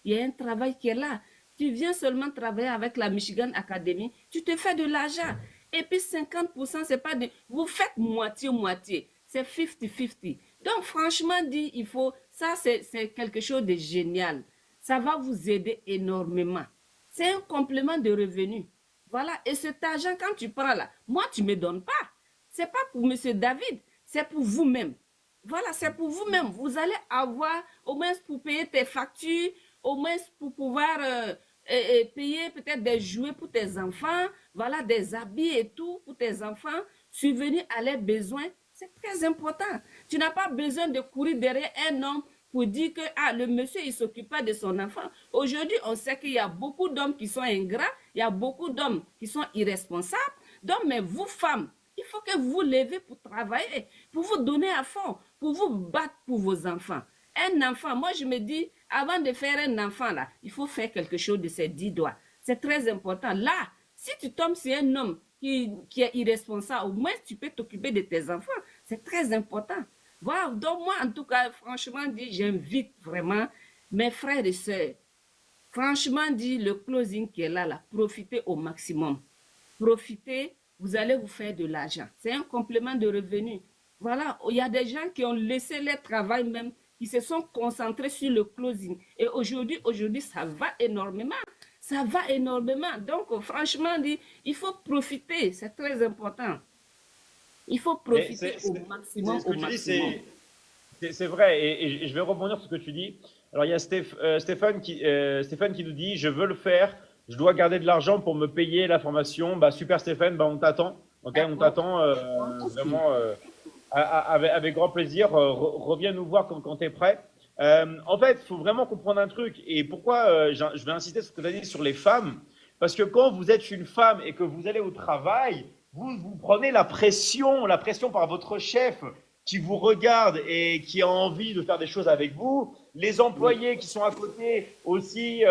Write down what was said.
Il y a un travail qui est là. Tu viens seulement travailler avec la Michigan Academy, tu te fais de l'argent. Et puis 50%, c'est pas de... Vous faites moitié-moitié. C'est 50-50. Donc, franchement dit, il faut... Ça, c'est quelque chose de génial. Ça va vous aider énormément. C'est un complément de revenu. Voilà. Et cet argent, quand tu prends là, moi, tu ne me donnes pas. C'est pas pour Monsieur David, c'est pour vous-même. Voilà, c'est pour vous-même. Vous allez avoir, au moins pour payer tes factures, au moins pour pouvoir payer peut-être des jouets pour tes enfants, voilà, des habits et tout pour tes enfants, subvenir à leurs besoins. C'est très important. Tu n'as pas besoin de courir derrière un homme pour dire que ah, le monsieur, il ne s'occupe pas de son enfant. Aujourd'hui, on sait qu'il y a beaucoup d'hommes qui sont ingrats, il y a beaucoup d'hommes qui sont irresponsables. Donc, mais vous, femmes, il faut que vous vous levez pour travailler, pour vous donner à fond, pour vous battre pour vos enfants. Un enfant, moi je me dis, avant de faire un enfant, là, il faut faire quelque chose de ses 10 doigts. C'est très important. Là, si tu tombes sur un homme qui est irresponsable, au moins tu peux t'occuper de tes enfants. C'est très important. Voilà, donc moi, en tout cas, franchement dit, j'invite vraiment mes frères et sœurs. Franchement dit, le closing qui est là, là, profitez au maximum. Profitez, vous allez vous faire de l'argent. C'est un complément de revenu. Voilà, il y a des gens qui ont laissé leur travail même, qui se sont concentrés sur le closing. Et aujourd'hui, ça va énormément. Ça va énormément. Donc, franchement, il faut profiter. C'est très important. Il faut Mais profiter au maximum, ce que au tu dis, maximum. c'est vrai, et je vais rebondir sur ce que tu dis. Alors, il y a Stéphane qui nous dit, je veux le faire, je dois garder de l'argent pour me payer la formation. Bah, super Stéphane, bah, on t'attend. Ok, on D'accord? t'attend vraiment avec grand plaisir. Reviens nous voir quand tu es prêt. En fait, il faut vraiment comprendre un truc. Et pourquoi je vais insister sur ce que tu as dit sur les femmes. Parce que quand vous êtes une femme et que vous allez au travail, vous prenez la pression par votre chef qui vous regarde et qui a envie de faire des choses avec vous. Les Oui. employés qui sont à côté aussi,